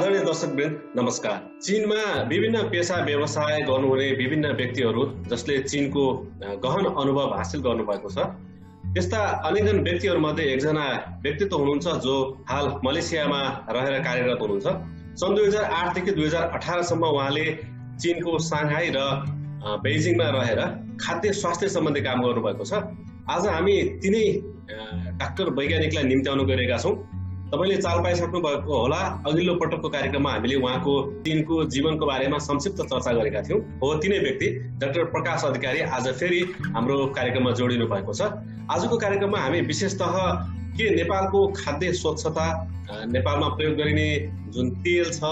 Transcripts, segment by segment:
आदरणीय दर्शकवृन्द नमस्कार। चीनमा विभिन्न पेशा व्यवसाय गर्नुहुने विभिन्न व्यक्तिहरू जसले चीनको गहन अनुभव हासिल गर्नुभएको छ, त्यस्ता अनेकन व्यक्तिहरूमध्ये एकजना व्यक्तित्व हुनुहुन्छ जो हाल मलेसियामा रहेर कार्यरत हुनुहुन्छ। सन् 2008 देखि 2018 सम्म उहाँले चीनको साङ्घाई र बेजिङमा रहेर खाद्य स्वास्थ्य सम्बन्धी काम गर्नुभएको छ। आज हामी तिनै डाक्टर वैज्ञानिकलाई निम्त्याउन गएका छौँ। तपाईले चाल पाइसक्नु भएको होला, अघिल्लो पटकको कार्यक्रममा हामीले उहाँको चीनको जीवनको बारेमा संक्षिप्त चर्चा गरेका थियौँ। हो तिनै व्यक्ति डाक्टर प्रकाश अधिकारी आज फेरि हाम्रो कार्यक्रममा जोडिनु भएको छ। आजको कार्यक्रममा हामी विशेषतः के नेपालको खाद्य स्वच्छता, नेपालमा प्रयोग गरिने जुन तेल छ,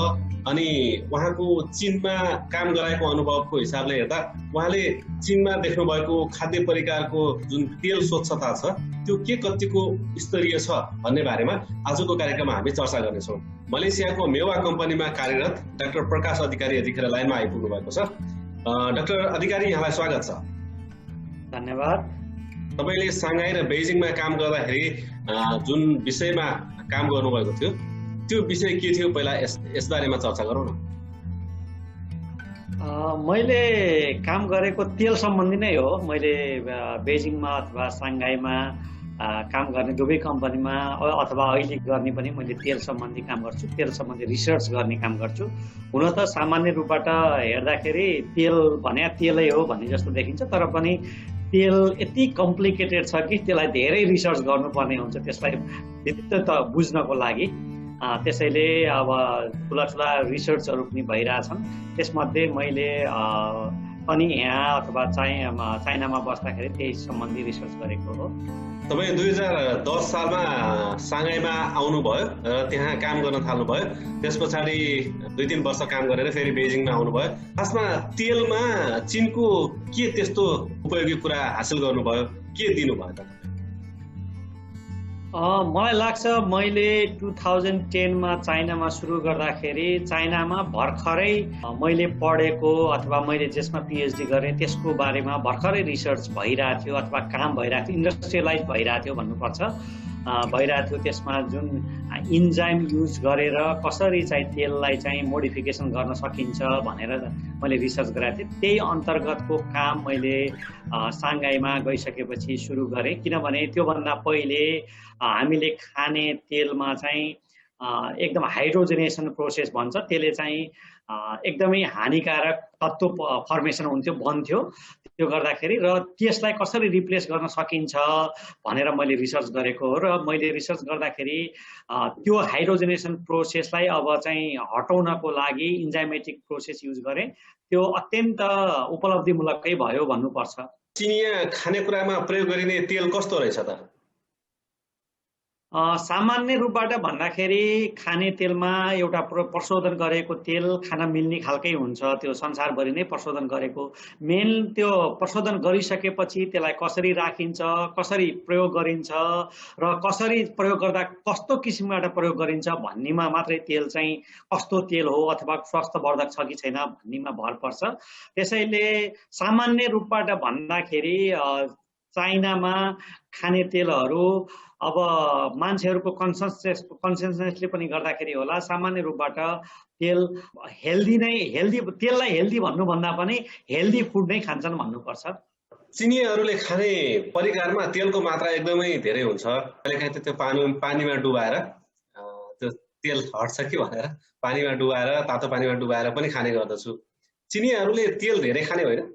अनि उहाँको चीनमा काम गराएको अनुभवको हिसाबले हेर्दा उहाँले चीनमा देख्नु भएको खाद्य परिकारको जुन तेल स्वच्छता छ त्यो के कतिको स्तरीय छ भन्ने बारेमा आजको कार्यक्रममा हामी चर्चा गर्नेछौँ। मलेसियाको मेवा कम्पनीमा कार्यरत डाक्टर प्रकाश अधिकारी यतिखेर लाइनमा आइपुग्नु भएको छ। डाक्टर अधिकारी, यहाँलाई स्वागत छ। धन्यवाद। तपाईले साङ्घाई र बेजिङमा काम गर्दाखेरि जुन विषयमा काम गर्नुभएको थियो त्यो विषय के थियो, पहिला यस बारेमा चर्चा गरौँ न। मैले काम गरेको तेल सम्बन्धी नै हो। मैले बेजिङमा अथवा साङ्घाईमा काम गर्ने दुवै कम्पनीमा अथवा अहिले गर्ने पनि मैले तेल सम्बन्धी काम गर्छु, तेल सम्बन्धी रिसर्च गर्ने काम गर्छु। हुन त सामान्य रूपबाट हेर्दाखेरि तेल भने तेलै हो भन्ने जस्तो देखिन्छ, तर पनि तेल यति कम्प्लिकेटेड छ कि त्यसलाई धेरै रिसर्च गर्नुपर्ने हुन्छ त्यसलाई भित्र बुझ्नको लागि। त्यसैले अब ठुला ठुला रिसर्चहरू पनि भइरहेछन्। त्यसमध्ये मैले पनि यहाँ अथवा चाइनामा बस्दाखेरि त्यही सम्बन्धी रिसर्च गरेको हो। तपाईँ 2010 सालमा साङ्घाईमा आउनुभयो र त्यहाँ काम गर्न थाल्नुभयो। त्यस पछाडि 2-3 वर्ष काम गरेर फेरि बेजिङमा आउनुभयो। खासमा तेलमा चीनको के त्यस्तो उपयोगी कुरा हासिल गर्नुभयो, के दिनुभयो त? मलाई लाग्छ मैले 2010 मा चाइनामा सुरु गर्दाखेरि चाइनामा भर्खरै मैले पढेको अथवा मैले जसमा पिएचडी गरेँ त्यसको बारेमा भर्खरै रिसर्च भइरहेको थियो अथवा काम भइरहेको थियो, इन्डस्ट्रियलाइज भइरहेको थियो भन्नुपर्छ। भइरहेको थियो। त्यसमा जुन इन्जाइम युज गरेर कसरी चाहिँ तेललाई चाहिँ मोडिफिकेसन गर्न सकिन्छ भनेर मैले रिसर्च गरेको थिएँ। त्यही अन्तर्गतको काम मैले साङ्घाईमा गइसकेपछि सुरु गरेँ। किनभने त्योभन्दा पहिले हामीले खाने तेलमा चाहिँ एकदम हाइड्रोजनेसन प्रोसेस भन्छ, त्यसले चाहिँ एकदमै हानिकारक तत्त्व फर्मेसन हुन्थ्यो, बन्थ्यो। त्यो गर्दाखेरि र त्यसलाई कसरी रिप्लेस गर्न सकिन्छ भनेर मैले रिसर्च गरेको हो। र मैले रिसर्च गर्दाखेरि त्यो हाइड्रोजनेसन प्रोसेसलाई अब चाहिँ हटाउनको लागि इन्जाइमेटिक प्रोसेस युज गरेँ। त्यो अत्यन्त उपलब्धिमूलकै भयो भन्नुपर्छ। चिनिया खानेकुरामा प्रयोग गरिने तेल कस्तो रहेछ त? सामान्य रूपबाट भन्दाखेरि खाने तेलमा एउटा प्रशोधन गरेको तेल खान मिल्ने खालकै हुन्छ। त्यो संसारभरि नै प्रशोधन गरेको मेन त्यो प्रशोधन गरिसकेपछि त्यसलाई कसरी राखिन्छ, कसरी प्रयोग गरिन्छ र कसरी प्रयोग गर्दा कस्तो किसिमबाट प्रयोग गरिन्छ भन्नेमा मात्रै तेल चाहिँ कस्तो तेल हो अथवा स्वास्थ्यवर्धक छ कि छैन भन्नेमा भर पर्छ। त्यसैले सामान्य रूपबाट भन्दाखेरि चाइनामा खाने तेलहरू अब मान्छेहरूको कन्सेन्ससले पनि गर्दाखेरि होला, सामान्य रूपबाट तेल तेललाई हेल्दी भन्नुभन्दा पनि हेल्दी फुड नै खान्छन् भन्नुपर्छ। चिनियाहरूले खाने परिकारमा तेलको मात्रा एकदमै धेरै हुन्छ। कहिलेकाहीँ त्यो पानीमा डुबाएर त्यो तेल हट्छ कि भनेर पानीमा डुबाएर, तातो पानीमा डुबाएर पनि खाने गर्दछु। चिनियाहरूले तेल धेरै खाने होइन?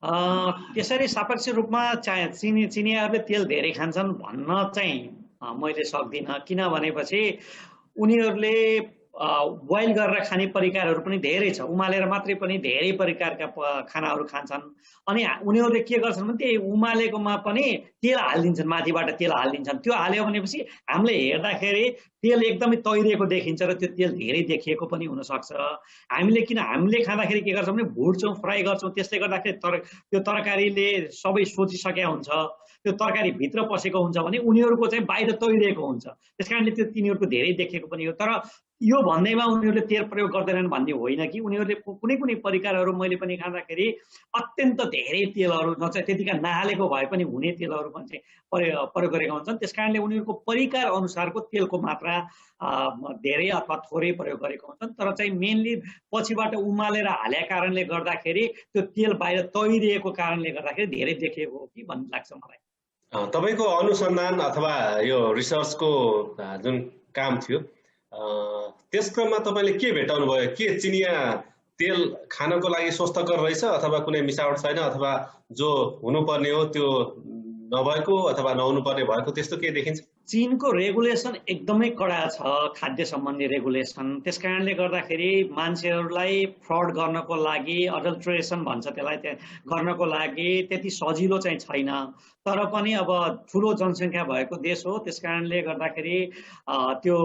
त्यसरी सापेक्ष रूपमा चिनियाहरूले तेल धेरै खान्छन् भन्न चाहिँ मैले सक्दिनँ। किन भनेपछि उनीहरूले बोइल गरेर खाने परिकारहरू पनि धेरै छ, उमालेर मात्रै पनि धेरै परिकारका खानाहरू खान्छन्। अनि उनीहरूले के गर्छन् भने त्यही उमालेकोमा पनि तेल हालिदिन्छन्, माथिबाट तेल हालिदिन्छन्। त्यो हाल्यो भनेपछि हामीले हेर्दाखेरि तेल एकदमै तैरिएको देखिन्छ र त्यो तेल धेरै देखिएको पनि हुनसक्छ। हामीले खाँदाखेरि के गर्छौँ भने भुट्छौँ, फ्राई गर्छौँ। त्यसले गर्दाखेरि त्यो तरकारीले सबै सोचिसकेका हुन्छ, त्यो तरकारी भित्र पसेको हुन्छ भने उनीहरूको चाहिँ बाहिर तैरिएको हुन्छ। त्यस कारणले त्यो तिनीहरूको धेरै देखिएको पनि हो। तर यो भन्दैमा उनीहरूले तेल प्रयोग गर्दैनन् भन्ने होइन कि उनीहरूले कुनै कुनै परिकारहरू मैले पनि खाँदाखेरि अत्यन्त धेरै तेलहरू नचाहिँ त्यतिका नहालेको भए पनि हुने तेलहरू पनि चाहिँ प्रयोग गरेका हुन्छन्। त्यस कारणले उनीहरूको परिकार अनुसारको तेलको मात्रा धेरै अथवा थोरै प्रयोग गरेका हुन्छन्। तर चाहिँ मेनली पछिबाट उमालेर हालेका कारणले गर्दाखेरि त्यो तेल बाहिर तैरिएको कारणले गर्दाखेरि धेरै देखिएको हो कि भन्ने लाग्छ मलाई। तपाईँको अनुसन्धान अथवा यो रिसर्चको जुन काम थियो त्यस क्रममा तपाईँले के भेटाउनु भयो? के चिनिया तेल खानको लागि स्वस्थकर रहेछ अथवा कुनै मिसावट छैन अथवा जो हुनुपर्ने हो त्यो नभएको अथवा नहुनुपर्ने भएको त्यस्तो के देखिन्छ? चीनको रेगुलेसन एकदमै कडा छ, खाद्य सम्बन्धी रेगुलेसन। त्यस कारणले गर्दाखेरि मान्छेहरूलाई फ्रड गर्नको लागि, अडल्ट्रेसन भन्छ त्यसलाई, गर्नको लागि त्यति सजिलो चाहिँ छैन। तर पनि अब ठुलो जनसङ्ख्या भएको देश हो, त्यस कारणले गर्दाखेरि त्यो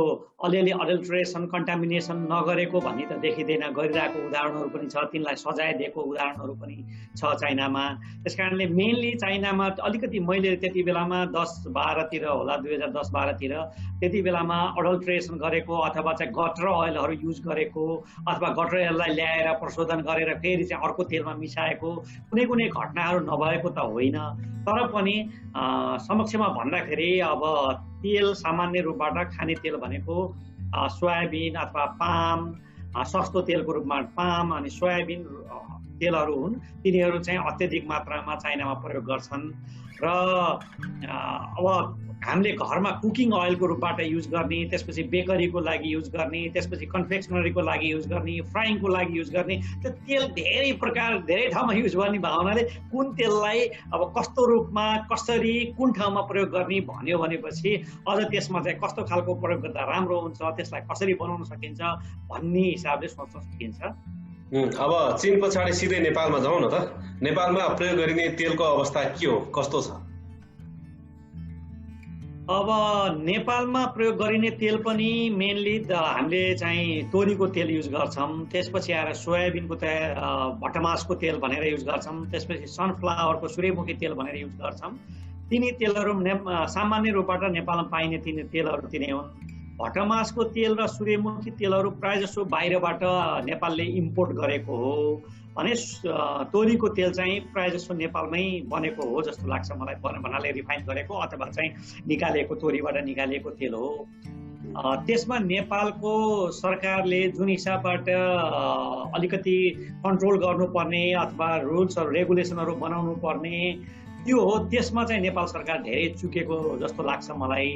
अलिअलि अडल्ट्रेसन कन्टामिनेसन नगरेको भन्ने त देखिँदैन। गरिरहेको उदाहरणहरू पनि छ, तिनलाई सजाय दिएको उदाहरणहरू पनि छ चाइनामा। त्यस कारणले मेनली चाइनामा अलिकति मैले त्यति बेलामा 10-12 तिर होला, 2010-12 तिर त्यति बेलामा अडल्ट्रेसन गरेको अथवा चाहिँ गटर ओइलहरू युज गरेको अथवा गटर ओइललाई ल्याएर प्रशोधन गरेर फेरि चाहिँ अर्को तेलमा मिसाएको कुनै कुनै घटनाहरू नभएको त होइन। तर पनि समक्षमा भन्दाखेरि अब तेल सामान्य रूपबाट खाने तेल भनेको सोयाबिन अथवा पाम, सस्तो तेलको रूपमा पाम अनि सोयाबिन तेलहरू हुन्। तिनीहरू चाहिँ अत्यधिक मात्रामा चाइनामा प्रयोग गर्छन् र अब हामीले घरमा कुकिङ ओइलको रूपबाट युज गर्ने, त्यसपछि बेकरीको लागि युज गर्ने, त्यसपछि कन्फेक्सनरीको लागि युज गर्ने, फ्राइङको लागि युज गर्ने, त्यो तेल धेरै प्रकार धेरै ठाउँमा युज गर्ने भावनाले कुन तेललाई अब कस्तो रूपमा कसरी कुन ठाउँमा प्रयोग गर्ने भन्यो भनेपछि अझ त्यसमा चाहिँ कस्तो खालको प्रयोग गर्दा राम्रो हुन्छ, त्यसलाई कसरी बनाउन सकिन्छ भन्ने हिसाबले सोच्न सकिन्छ। अब चीन पछाडि सिधै नेपालमा जाउँ न त। नेपालमा प्रयोग गरिने तेलको अवस्था के हो, कस्तो छ? अब नेपालमा प्रयोग गरिने तेल पनि मेनली हामीले चाहिँ तोरीको तेल युज गर्छौँ, त्यसपछि आएर सोयाबिनको भटमासको तेल भनेर युज गर्छौँ, त्यसपछि सनफ्लावरको सूर्यमुखी तेल भनेर युज गर्छौँ। तिनी तेलहरू सामान्य रूपबाट नेपालमा पाइने तेलहरू तिनै हुन्। भटमासको तेल र सूर्यमुखी तेलहरू प्रायः जसो बाहिरबाट नेपालले इम्पोर्ट गरेको हो भने तोरीको तेल चाहिँ प्रायः जसो नेपालमै बनेको हो जस्तो लाग्छ मलाई, भन्नाले रिफाइन गरेको अथवा चाहिँ निकालेको तोरीबाट निकालिएको तेल हो। त्यसमा नेपालको सरकारले जुन हिसाबबाट अलिकति कन्ट्रोल गर्नुपर्ने अथवा रुल्सहरू रेगुलेसनहरू बनाउनु पर्ने त्यो हो, त्यसमा चाहिँ नेपाल सरकार धेरै चुकेको जस्तो लाग्छ मलाई।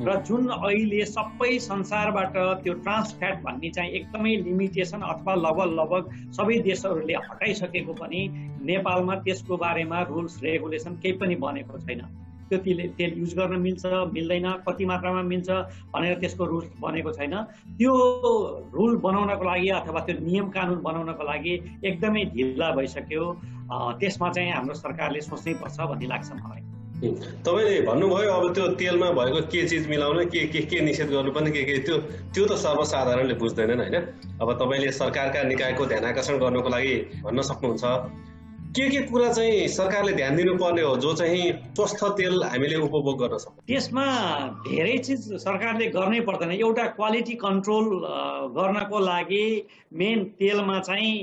र जुन अहिले सबै संसारबाट त्यो ट्रान्स फ्याट भन्ने चाहिँ एकदमै लिमिटेसन अथवा लगभग सबै देशहरूले हटाइसकेको पनि नेपालमा त्यसको बारेमा रुल्स रेगुलेसन केही पनि बनेको छैन। त्यो तेल युज गर्न मिल्छ मिल्दैन, कति मात्रामा मिल्छ भनेर त्यसको रुल बनेको छैन। त्यो रुल बनाउनको लागि अथवा त्यो नियम कानुन बनाउनको लागि एकदमै ढिला भइसक्यो। त्यसमा चाहिँ हाम्रो सरकारले सोच्नै पर्छ भन्ने लाग्छ मलाई। तपाईँले भन्नुभयो अब त्यो तेलमा भएको के चिज मिलाउनु, के निषेध गर्नुपर्ने, के त्यो त सर्वसाधारणले बुझ्दैनन् होइन। अब तपाईँले सरकारका निकायको ध्यान आकर्षण गर्नको लागि भन्न सक्नुहुन्छ के कुरा चाहिँ सरकारले ध्यान दिनुपर्ने हो जो चाहिँ स्वस्थ तेल हामीले उपभोग गर्न सक्छौँ? त्यसमा धेरै चिज सरकारले गर्नै पर्दैन। एउटा क्वालिटी कन्ट्रोल गर्नको लागि मेन तेलमा चाहिँ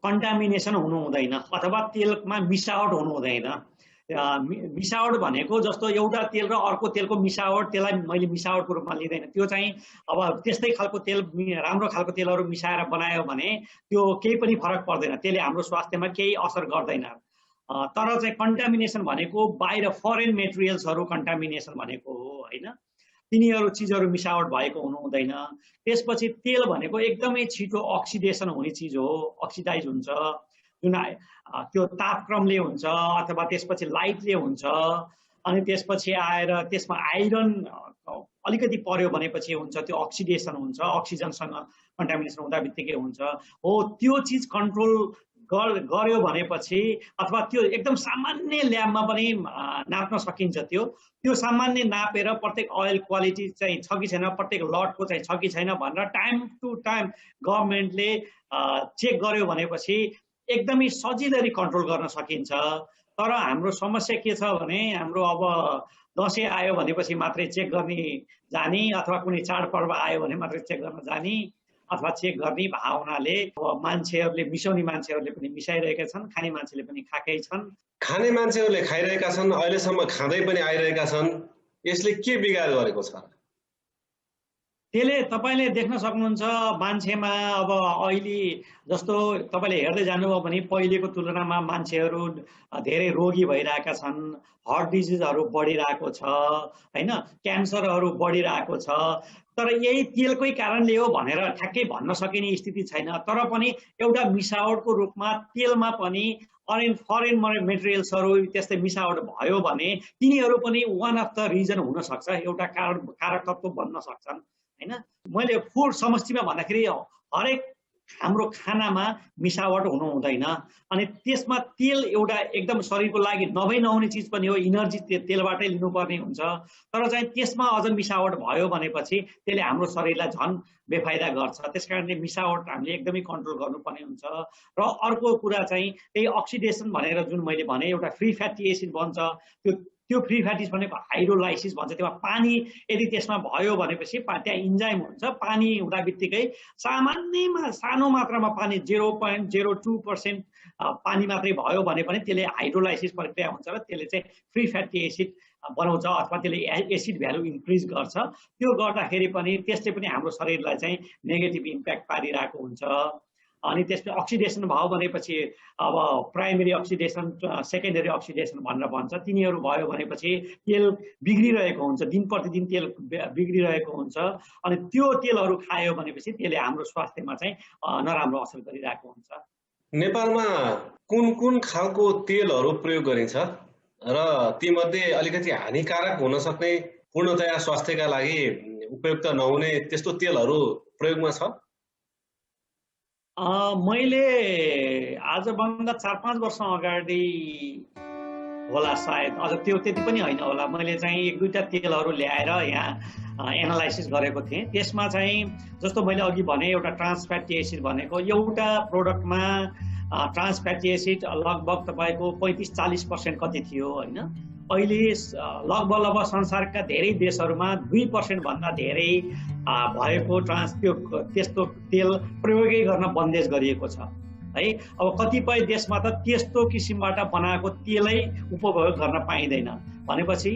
कन्टामिनेसन हुनु हुँदैन अथवा तेलमा मिसावट हुनु हुँदैन। मिसावट भनेको जस्तो एउटा तेल र अर्को तेलको मिसावट, त्यसलाई मैले मिसावटको रूपमा लिँदैन। त्यो चाहिँ अब त्यस्तै खालको तेल, राम्रो खालको तेलहरू मिसाएर बनायो भने त्यो केही पनि फरक पर्दैन, त्यसले हाम्रो स्वास्थ्यमा केही असर गर्दैन। तर चाहिँ कन्टामिनेसन भनेको बाहिर फरेन मेटेरियल्सहरू कन्टामिनेसन भनेको हो होइन, तिनीहरू चिजहरू मिसावट भएको हुनु हुँदैन। त्यसपछि तेल भनेको एकदमै छिटो अक्सिडेसन हुने चिज हो, अक्सिडाइज हुन्छ, जुन त्यो तापक्रमले हुन्छ अथवा त्यसपछि लाइटले हुन्छ। अनि त्यसपछि आएर त्यसमा आइरन अलिकति पर्यो भनेपछि हुन्छ, त्यो अक्सिडेसन हुन्छ, अक्सिजनसँग कन्टामिनेसन हुँदा बित्तिकै हुन्छ हो। त्यो चिज कन्ट्रोल गर्यो भनेपछि अथवा त्यो एकदम सामान्य ल्याबमा पनि नाप्न सकिन्छ। त्यो सामान्य नापेर प्रत्येक ओइल क्वालिटी चाहिँ छ कि छैन, प्रत्येक लटको चाहिँ छ कि छैन भनेर टाइम टु टाइम गभर्मेन्टले चेक गर्यो भनेपछि एकदमै सजिलै कन्ट्रोल गर्न सकिन्छ। तर हाम्रो समस्या के छ भने हाम्रो अब दसैँ आयो भनेपछि मात्रै चेक गर्ने जाने अथवा कुनै चाडपर्व आयो भने मात्रै चेक गर्न जाने अथवा चेक गर्ने भावनाले अब मान्छेहरूले मिसाउने मान्छेहरूले पनि मिसाइरहेका छन्, खाने मान्छेले पनि खाएकै छन्। खाने मान्छेहरूले खाइरहेका छन्, अहिलेसम्म खाँदै पनि आइरहेका छन्। यसले के बिगार गरेको छ? त्यसले तपाईँले देख्न सक्नुहुन्छ मान्छेमा अब अहिले जस्तो तपाईँले हेर्दै जानुभयो भने पहिलेको तुलनामा मान्छेहरू धेरै रोगी भइरहेका छन्, हार्ट डिजिजहरू बढिरहेको छ होइन, क्यान्सरहरू बढिरहेको छ। तर यही तेलकै कारणले हो भनेर ठ्याक्कै भन्न सकिने स्थिति छैन। तर पनि एउटा मिसावटको रूपमा तेलमा पनि फरेन मेटेरियल्सहरू त्यस्तै मिसावट भयो भने तिनीहरू पनि वान अफ द रिजन हुन सक्छ, एउटा कारक तत्त्व बन्न सक्छन् होइन। मैले फुड समष्टिमा भन्दाखेरि हरेक हाम्रो खानामा मिसावट हुनु हुँदैन। अनि त्यसमा तेल एउटा एकदम शरीरको लागि नहुने चिज पनि हो, इनर्जी तेलबाटै लिनुपर्ने हुन्छ। तर चाहिँ त्यसमा अझ मिसावट भयो भनेपछि त्यसले हाम्रो शरीरलाई झन् बेफाइदा गर्छ। त्यस कारणले मिसावट हामीले एकदमै कन्ट्रोल गर्नुपर्ने हुन्छ। र अर्को कुरा चाहिँ त्यही अक्सिडेसन भनेर जुन मैले भने एउटा फ्री फ्याटी एसिड बन्छ, त्यो फ्री फ्याटी भनेको हाइड्रोलाइसिस भन्छ। त्यसमा पानी यदि त्यसमा भयो भनेपछि त्यहाँ इन्जाइम हुन्छ। पानी हुँदा बित्तिकै सामान्यमा सानो मात्रामा पानी 0.02% पानी मात्रै भयो भने पनि त्यसले हाइड्रोलाइसिस प्रक्रिया हुन्छ र त्यसले चाहिँ फ्री फ्याटी एसिड बनाउँछ अथवा त्यसले एसिड भ्यालु इन्क्रिज गर्छ। त्यो गर्दाखेरि पनि त्यसले पनि हाम्रो शरीरलाई चाहिँ नेगेटिभ इम्प्याक्ट पारिरहेको हुन्छ। अनि त्यसपछि अक्सिडेसन भयो भनेपछि अब प्राइमेरी अक्सिडेसन, सेकेन्डरी अक्सिडेसन भनेर भन्छ, तिनीहरू भयो भनेपछि तेल बिग्रिरहेको हुन्छ, दिन प्रतिदिन तेल बिग्रिरहेको हुन्छ। अनि त्यो तेलहरू खायो भनेपछि त्यसले हाम्रो स्वास्थ्यमा चाहिँ नराम्रो असर गरिरहेको हुन्छ। नेपालमा कुन कुन खालको तेलहरू प्रयोग गरिन्छ र तीमध्ये अलिकति हानिकारक हुन सक्ने, पूर्णतया स्वास्थ्यका लागि उपयुक्त नहुने त्यस्तो तेलहरू प्रयोगमा छ? मैले आजभन्दा 4-5 वर्ष अगाडि होला सायद, अझ त्यो त्यति पनि होइन होला, मैले चाहिँ 1-2टा तेलहरू ल्याएर यहाँ एनालाइसिस गरेको थिएँ। त्यसमा चाहिँ जस्तो मैले अघि भने एउटा ट्रान्स फ्याटी एसिड भनेको एउटा प्रोडक्टमा ट्रान्स फ्याटी एसिड लगभग तपाईँको 35-40% कति थियो होइन। अहिले लगभग संसारका धेरै देशहरूमा 2% भन्दा धेरै भएको त्यस्तो तेल प्रयोगै गर्न बन्देज गरिएको छ है। अब कतिपय देशमा त त्यस्तो किसिमबाट बनाएको तेलै उपभोग गर्न पाइँदैन भनेपछि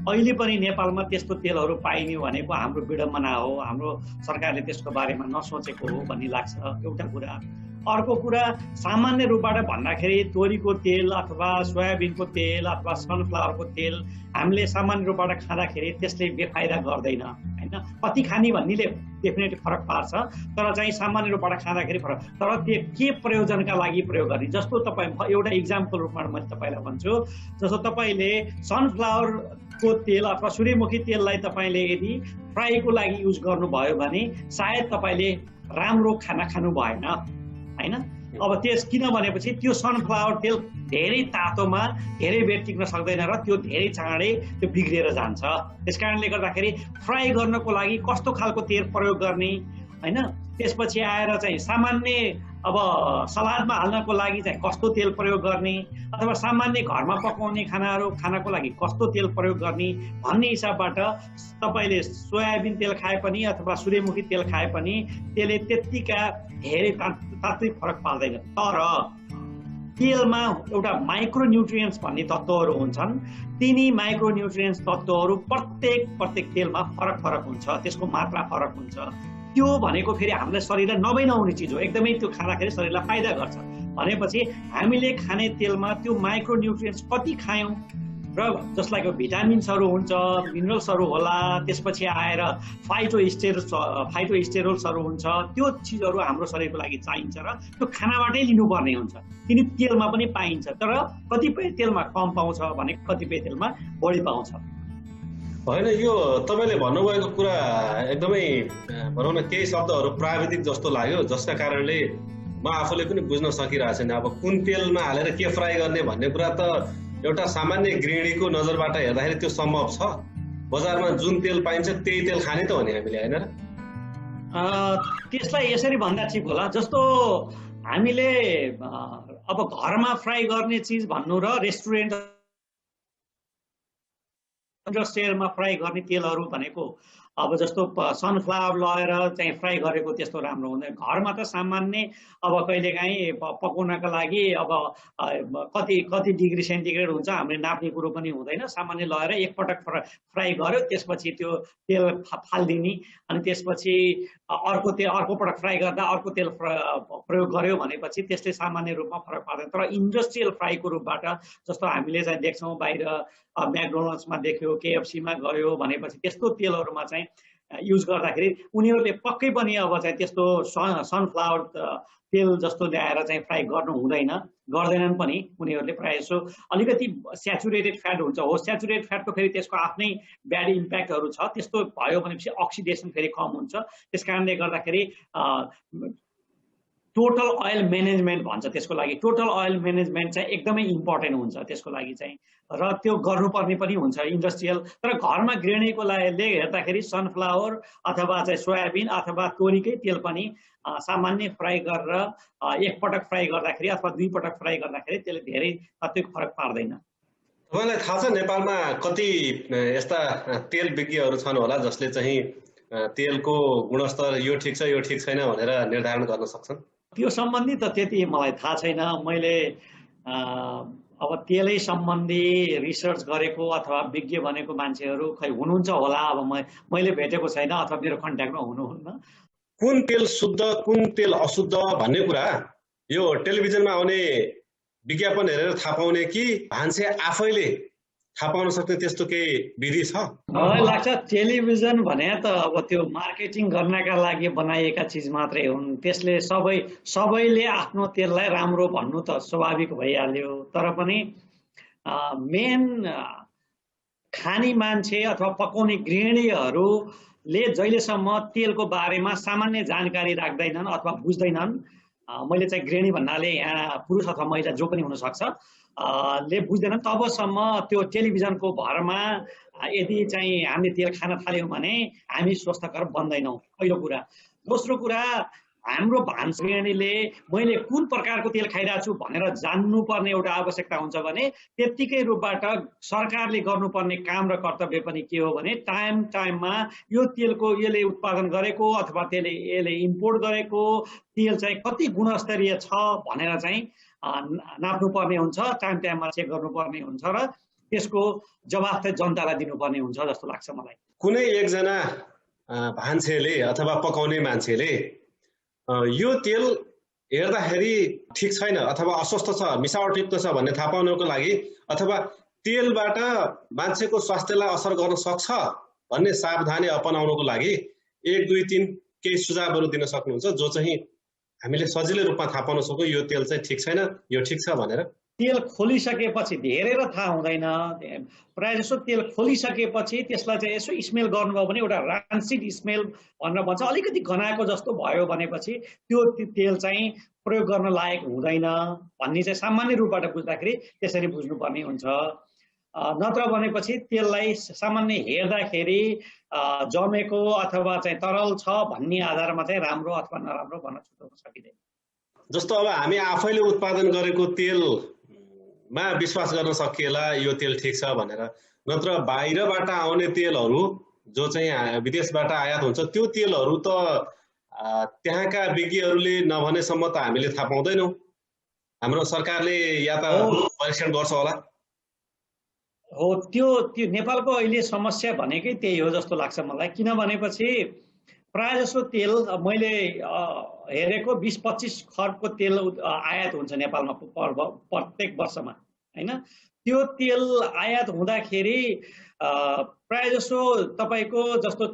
अहिले पनि नेपालमा त्यस्तो तेलहरू पाइने भनेको हाम्रो विडम्बना हो। हाम्रो सरकारले त्यसको बारेमा नसोचेको हो भन्ने लाग्छ, एउटा कुरा। अर्को कुरा सामान्य रूपबाट भन्दाखेरि तोरीको तेल अथवा सोयाबिनको तेल अथवा सनफ्लावरको तेल हामीले सामान्य रूपबाट खाँदाखेरि त्यसले बेफाइदा गर्दैन होइन। कति खाने भन्नेले डेफिनेटली फरक पार्छ, तर चाहिँ सामान्य रूपबाट खाँदाखेरि फरक। तर त्यो के प्रयोजनका लागि प्रयोग गर्ने, जस्तो तपाईँ एउटा इक्जाम्पल रूपमा मैले तपाईँलाई भन्छु, जस्तो तपाईँले सनफ्लावरको तेल अथवा सूर्यमुखी तेललाई तपाईँले यदि फ्राईको लागि युज गर्नुभयो भने सायद तपाईँले राम्रो खाना खानु भएन होइन। अब त्यस किन भनेपछि त्यो सनफ्लावर तेल धेरै तातोमा धेरै बेर टिक्न सक्दैन र त्यो धेरै चाँडै त्यो बिग्रिएर जान्छ। त्यस कारणले गर्दाखेरि फ्राई गर्नको लागि कस्तो खालको तेल प्रयोग गर्ने होइन। त्यसपछि आएर चाहिँ सामान्य अब सलादमा हाल्नको लागि चाहिँ कस्तो तेल प्रयोग गर्ने अथवा सामान्य घरमा पकाउने खानाहरू खानको लागि कस्तो तेल प्रयोग गर्ने भन्ने हिसाबबाट तपाईँले सोयाबिन तेल खाए पनि अथवा सूर्यमुखी तेल खाए पनि त्यसले त्यत्तिका धेरै तात्विक फरक पार्दैन। तर तेलमा एउटा माइक्रोन्युट्रियन्ट्स भन्ने तत्त्वहरू हुन्छन्। तिनी माइक्रोन्युट्रियन्ट्स तत्त्वहरू प्रत्येक तेलमा फरक हुन्छ, त्यसको मात्रा फरक हुन्छ। त्यो भनेको फेरि हामीलाई शरीरलाई नहुने चिज हो, एकदमै त्यो खाँदाखेरि शरीरलाई फाइदा गर्छ भनेपछि हामीले खाने तेलमा त्यो माइक्रोन्युट्रियन्ट्स कति खायौँ र जसलाई भिटामिन्सहरू हुन्छ, मिनरल्सहरू होला, त्यसपछि आएर फाइटोस्टेरोल्सहरू हुन्छ, त्यो चिजहरू हाम्रो शरीरको लागि चाहिन्छ र त्यो खानाबाटै लिनुपर्ने हुन्छ। किन तेलमा पनि पाइन्छ, तर कतिपय तेलमा कम पाउँछ भने कतिपय तेलमा बढी पाउँछ होइन। यो तपाईँले भन्नुभएको कुरा एकदमै भनौँ न केही शब्दहरू प्राविधिक जस्तो लाग्यो, जसका कारणले म आफूले पनि बुझ्न सकिरहेको छैन। अब कुन तेलमा हालेर के फ्राई गर्ने भन्ने कुरा त एउटा सामान्य गृहिणीको नजरबाट हेर्दाखेरि त्यो सम्भव छ। बजारमा जुन तेल पाइन्छ त्यही तेल खाने त हो नि हामीले, होइन र? त्यसलाई यसरी भन्दा ठिक होला, जस्तो हामीले अब घरमा फ्राई गर्ने चिज भन्नु र रेस्टुरेन्ट इन्डस्ट्रियलमा फ्राई गर्ने तेलहरू भनेको अब जस्तो सनफ्लावर लगाएर चाहिँ फ्राई गरेको त्यस्तो राम्रो हुँदैन। घरमा त सामान्य अब कहिलेकाहीँ पकाउनका लागि अब कति कति डिग्री सेन्टिग्रेड हुन्छ हामीले नाप्ने कुरो पनि हुँदैन। सामान्य लगाएर एकपटक फ्राई गर्यो, त्यसपछि त्यो तेल फालिदिने, अनि त्यसपछि अर्को पटक फ्राई गर्दा अर्को तेल प्रयोग गर्यो भनेपछि त्यसले सामान्य रूपमा फरक पार्दैन। तर इन्डस्ट्रियल फ्राईको रूपबाट जस्तो हामीले चाहिँ देख्छौँ बाहिर म्याकडोनल्ड्समा देख्यो, केएफसीमा गयो भनेपछि त्यस्तो तेलहरूमा चाहिँ युज गर्दाखेरि उनीहरूले पक्कै पनि अब चाहिँ त्यस्तो सनफ्लावर तेल जस्तो ल्याएर चाहिँ फ्राई गर्नु हुँदैन, गर्दैनन् पनि उनीहरूले। प्रायः जसो अलिकति स्याचुरेटेड फ्याट हुन्छ, हो स्याचुरेटेड फ्याटको फेरि त्यसको आफ्नै ब्याड इम्प्याक्टहरू छ। त्यस्तो भयो भनेपछि अक्सिडेसन फेरि कम हुन्छ। त्यस कारणले गर्दाखेरि टोटल अयल म्यानेजमेन्ट भन्छ त्यसको लागि। टोटल अयल म्यानेजमेन्ट चाहिँ एकदमै इम्पोर्टेन्ट हुन्छ त्यसको लागि चाहिँ, र त्यो गर्नुपर्ने पनि हुन्छ इन्डस्ट्रियल। तर घरमा गृहिणीको लागि हेर्दाखेरि सनफ्लावर अथवा चाहिँ सोयाबिन अथवा तोरीकै तेल पनि सामान्य फ्राई गरेर एकपटक फ्राई गर्दाखेरि अथवा 2 पटक फ्राई गर्दाखेरि त्यसले धेरै तात्विक फरक पार्दैन। तपाईँलाई थाहा छ नेपालमा कति यस्ता तेल विज्ञहरू छन् होला जसले चाहिँ तेलको गुणस्तर यो ठिक छ यो ठिक छैन भनेर निर्धारण गर्न सक्छन्? त्यो सम्बन्धी त त्यति मलाई थाहा छैन। मैले अब तेलै सम्बन्धी रिसर्च गरेको अथवा विज्ञ भनेको मान्छेहरू खै हुनुहुन्छ होला, अब मैले भेटेको छैन अथवा मेरो कन्ट्याक्टमा हुनुहुन्न। कुन तेल शुद्ध कुन तेल अशुद्ध भन्ने कुरा यो टेलिभिजनमा आउने विज्ञापन हेरेर थाहा पाउने कि भान्से आफैले थाहा पाउन सक्ने त्यस्तो केही विधि छ? मलाई लाग्छ टेलिभिजन भने त अब त्यो मार्केटिङ गर्नका लागि बनाइएका चिज मात्रै हुन्। त्यसले सबैले आफ्नो तेललाई राम्रो भन्नु त स्वाभाविक भइहाल्यो। तर पनि मेन खाने मान्छे अथवा पकाउने गृहिणीहरूले जहिलेसम्म तेलको बारेमा सामान्य जानकारी राख्दैनन् अथवा बुझ्दैनन्, मैले चाहिँ गृहिणी भन्नाले यहाँ पुरुष अथवा महिला जो पनि हुनसक्छ ले बुझ्दैनन्, तबसम्म त्यो टेलिभिजनको भरमा यदि चाहिँ हामीले तेल खान थाल्यौँ भने हामी स्वस्थकर बन्दैनौँ, पहिलो कुरा। दोस्रो कुरा, हाम्रो भान्सा गृहिणीले मैले कुन प्रकारको तेल खाइरहेको छु भनेर जान्नुपर्ने एउटा आवश्यकता हुन्छ भने त्यत्तिकै रूपबाट सरकारले गर्नुपर्ने काम र कर्तव्य पनि के हो भने टाइममा यो तेलको यसले उत्पादन गरेको अथवा यसले इम्पोर्ट गरेको तेल चाहिँ कति गुणस्तरीय छ भनेर चाहिँ नाप्नुपर्ने हुन्छ, टाइममा चेक गर्नुपर्ने हुन्छ र त्यसको जवाफ चाहिँ जनतालाई दिनुपर्ने हुन्छ जस्तो लाग्छ मलाई। कुनै एकजना भान्सेले अथवा पकाउने मान्छेले यो तेल हेर्दाखेरि ठिक छैन अथवा अस्वस्थ छ, मिसावटयुक्त छ भन्ने थाहा पाउनको लागि अथवा तेलबाट मान्छेको स्वास्थ्यलाई असर गर्न सक्छ भन्ने सावधानी अपनाउनको लागि 1 2 3 केही सुझावहरू दिन सक्नुहुन्छ जो चाहिँ हामीले सजिलै रूपमा थाहा पाउन सकौँ यो तेल चाहिँ ठिक छैन यो ठिक छ भनेर? तेल खोलिसकेपछि धेरैर थाहा हुँदैन। प्रायः जसो तेल खोलिसकेपछि त्यसलाई चाहिँ यसो स्मेल गर्नुभयो भने एउटा रान्सिड स्मेल भनेर भन्छ, अलिकति गनाएको जस्तो भयो भनेपछि त्यो तेल चाहिँ प्रयोग गर्न लायक हुँदैन भन्ने चाहिँ सामान्य रूपबाट बुझ्दाखेरि त्यसरी बुझ्नुपर्ने हुन्छ। नत्र भनेपछि तेललाई सामान्य हेर्दाखेरि जमेको अथवा चाहिँ तरल छ भन्ने आधारमा चाहिँ राम्रो अथवा नराम्रो भन्न छुटाउन सकिँदैन। जस्तो अब हामी आफैले उत्पादन गरेको तेलमा विश्वास गर्न सकिएला यो तेल ठिक छ भनेर, नत्र बाहिरबाट आउने तेलहरू जो चाहिँ विदेशबाट आयात हुन्छ त्यो तेलहरू त त्यहाँका विज्ञहरूले नभनेसम्म त हामीले थाहा पाउँदैनौँ। हाम्रो सरकारले या त परीक्षण गर्छ होला। हो, त्यो नेपालको अहिले समस्या भनेकै त्यही हो जस्तो लाग्छ मलाई। किन भनेपछि प्रायः जसो तेल मैले हेरेको 20-25 खर्बको तेल आयात हुन्छ नेपालमा प्रत्येक वर्षमा, होइन? त्यो तेल आयात हुँदाखेरि प्रायः जसो तपाईँको जस्तो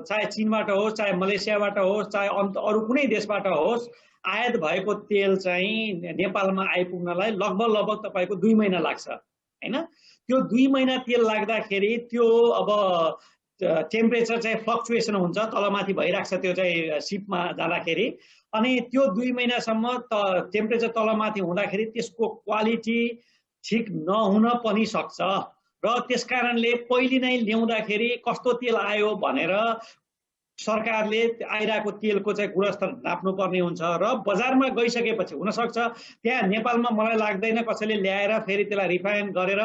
चाहे चीनबाट होस् चाहे मलेसियाबाट होस् चाहे अरू कुनै देशबाट होस् आयात भएको तेल चाहिँ नेपालमा आइपुग्नलाई लगभग तपाईँको 2 महिना लाग्छ, होइन? त्यो 2 महिना तेल लाग्दाखेरि त्यो अब टेम्परेचर चाहिँ फ्लक्चुएसन हुन्छ, तलमाथि भइरहेको छ त्यो चाहिँ सिपमा जाँदाखेरि, अनि त्यो 2 महिनासम्म टेम्परेचर तलमाथि हुँदाखेरि त्यसको क्वालिटी ठिक नहुन पनि सक्छ र त्यस कारणले पहिले नै ल्याउँदाखेरि कस्तो तेल आयो भनेर सरकारले आइरहेको तेलको चाहिँ गुणस्तर नाप्नुपर्ने हुन्छ र बजारमा गइसकेपछि हुनसक्छ त्यहाँ नेपालमा मलाई लाग्दैन कसैले ल्याएर फेरि त्यसलाई रिफाइन गरेर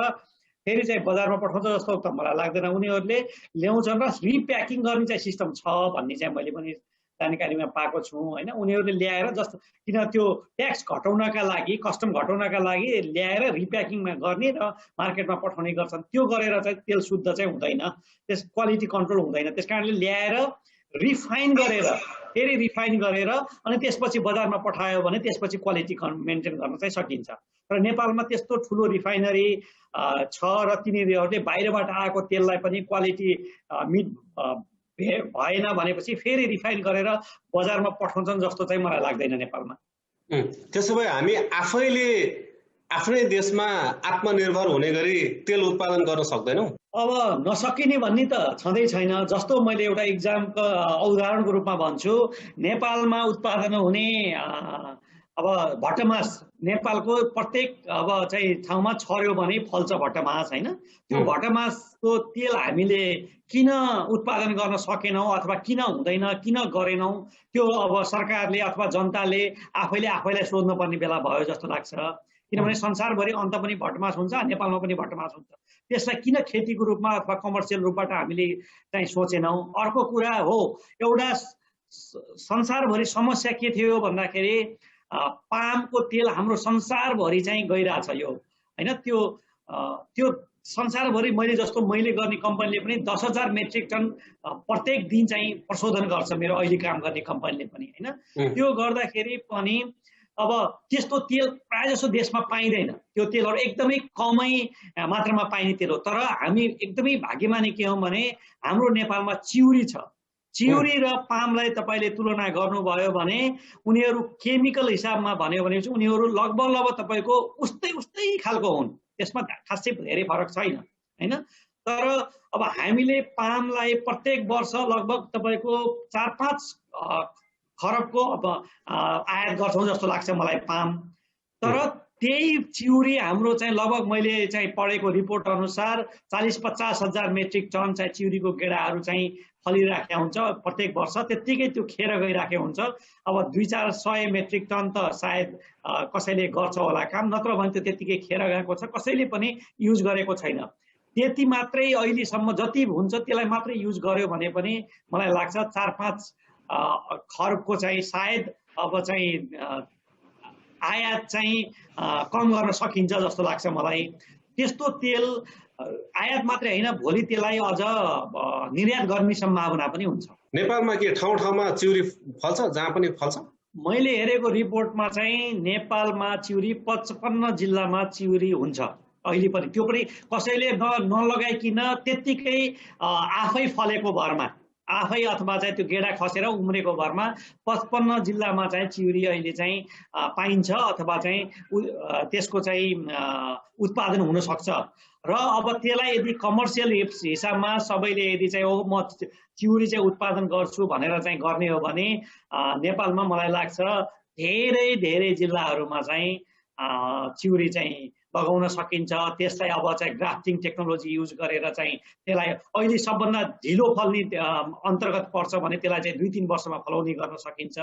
फेरि चाहिँ बजारमा पठाउँछ जस्तो त मलाई लाग्दैन। उनीहरूले ल्याउँछन् र रिप्याकिङ गर्ने चाहिँ सिस्टम छ भन्ने चाहिँ मैले पनि जानकारीमा पाएको छु होइन। उनीहरूले ल्याएर जस्तो किन त्यो ट्याक्स घटाउनका लागि, कस्टम घटाउनका लागि ल्याएर रिप्याकिङमा गर्ने र मार्केटमा पठाउने गर्छन्। त्यो गरेर चाहिँ तेल शुद्ध चाहिँ हुँदैन, त्यस क्वालिटी कन्ट्रोल हुँदैन। त्यस कारणले ल्याएर रिफाइन गरेर फेरि रिफाइन गरेर अनि त्यसपछि बजारमा पठायो भने त्यसपछि क्वालिटी मेन्टेन गर्न चाहिँ सकिन्छ। र नेपालमा त्यस्तो ठुलो रिफाइनरी छ र तिनीहरूले बाहिरबाट आएको तेललाई पनि क्वालिटी मिट भएन भनेपछि फेरि रिफाइन गरेर बजारमा पठाउँछन् जस्तो चाहिँ मलाई लाग्दैन नेपालमा। त्यसो भए हामी आफैले आफ्नै देशमा आत्मनिर्भर हुने गरी तेल उत्पादन गर्न सक्दैनौँ? अब नसकिने भन्ने त छँदै छैन। जस्तो मैले एउटा इक्जामको उदाहरणको रूपमा भन्छु, नेपालमा उत्पादन हुने अब भटमास नेपालको प्रत्येक अब चाहिँ ठाउँमा छर्यो भने फल्छ भटमास होइन। त्यो भटमासको तेल हामीले किन उत्पादन गर्न सकेनौँ अथवा किन हुँदैन, किन गरेनौँ, त्यो अब सरकारले अथवा जनताले आफैलाई सोध्नुपर्ने बेला भयो जस्तो लाग्छ। किनभने संसारभरि अन्त पनि भटमास हुन्छ, नेपालमा पनि भटमास हुन्छ। त्यसलाई किन खेतीको रूपमा अथवा कमर्सियल रूपबाट हामीले चाहिँ सोचेनौँ? अर्को कुरा हो, एउटा संसारभरि समस्या के थियो भन्दाखेरि पामको तेल हाम्रो संसारभरि चाहिँ गइरहेछ यो होइन। त्यो संसारभरि मैले गर्ने कम्पनीले पनि 10,000 मेट्रिक टन प्रत्येक दिन चाहिँ प्रशोधन गर्छ, मेरो अहिले काम गर्ने कम्पनीले पनि होइन। त्यो गर्दाखेरि पनि अब त्यस्तो तेल प्रायः जसो देशमा पाइँदैन। त्यो तेलहरू एकदमै कमै मात्रामा पाइने तेल हो। तर हामी एकदमै भाग्यमानी के हौँ भने हाम्रो नेपालमा चिउरी छ। चिउरी र पामलाई तपाईँले तुलना गर्नुभयो भने उनीहरू केमिकल हिसाबमा भन्यो भने चाहिँ उनीहरू लगभग तपाईँको उस्तै खालको हुन्, त्यसमा खासै धेरै फरक छैन होइन। तर अब हामीले पामलाई प्रत्येक वर्ष लगभग तपाईँको 4-5 खरबको अब आयात गर्छौँ जस्तो लाग्छ मलाई पाम। तर त्यही चिउरी हाम्रो चाहिँ लगभग मैले चाहिँ पढेको रिपोर्ट अनुसार 40-50 हजार मेट्रिक टन चाहिँ चिउरीको गेडाहरू चाहिँ फलिराखेको हुन्छ प्रत्येक वर्ष। त्यत्तिकै त्यो खेर गइराखेको हुन्छ। अब 200-400 मेट्रिक टन त सायद कसैले गर्छ होला काम, नत्र भने त्यो त्यत्तिकै खेर गएको छ, कसैले पनि युज गरेको छैन। त्यति मात्रै अहिलेसम्म जति हुन्छ त्यसलाई मात्रै युज गर्यो भने पनि मलाई लाग्छ 4-5 खरबको चाहिँ सायद अब चाहिँ आयात चाहिँ कम गर्न सकिन्छ जस्तो लाग्छ मलाई। त्यस्तो तेल आयात मात्रै होइन, भोलि त्यसलाई अझ निर्यात गर्ने सम्भावना पनि हुन्छ। नेपालमा के ठाउँ ठाउँमा चिउरी फल्छ, जहाँ पनि फल्छ? मैले हेरेको रिपोर्टमा चाहिँ नेपालमा चिउरी 55 जिल्लामा चिउरी हुन्छ अहिले पनि। त्यो पनि कसैले नलगाइकन त्यत्तिकै आफै फलेको भरमा, आफै अथवा चाहिँ त्यो गेडा खसेर उम्रेको भरमा 55 जिल्लामा चाहिँ चिउरी अहिले चाहिँ पाइन्छ अथवा चाहिँ त्यसको चाहिँ उत्पादन हुन सक्छ। र अब त्यसलाई यदि कमर्सियल हिसाबमा सबैले यदि चाहिँ म चिउरी चाहिँ उत्पादन गर्छु भनेर चाहिँ गर्ने हो भने नेपालमा मलाई लाग्छ धेरै जिल्लाहरूमा चाहिँ चिउरी चाहिँ लगाउन सकिन्छ। त्यसलाई अब चाहिँ ग्राफ्टिङ टेक्नोलोजी युज गरेर चाहिँ त्यसलाई अहिले सबभन्दा ढिलो फल्ने अन्तर्गत पर्छ भने त्यसलाई चाहिँ 2-3 वर्षमा फलाउने गर्न सकिन्छ।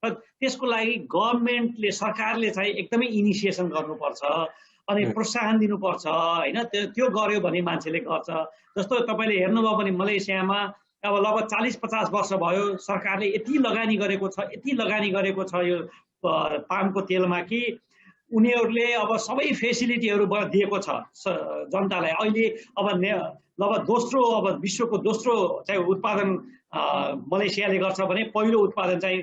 र त्यसको लागि गभर्मेन्टले, सरकारले चाहिँ एकदमै इनिसिएसन गर्नुपर्छ अनि प्रोत्साहन दिनुपर्छ होइन। त्यो गर्यो भने मान्छेले गर्छ। जस्तो तपाईँले हेर्नुभयो भने मलेसियामा अब लगभग 40-50 वर्ष भयो सरकारले यति लगानी गरेको छ यो पामको तेलमा कि उनीहरूले अब सबै फेसिलिटीहरू दिएको छ जनतालाई। अहिले अब लगभग दोस्रो, अब विश्वको दोस्रो चाहिँ उत्पादन मलेसियाले गर्छ भने पहिलो उत्पादन चाहिँ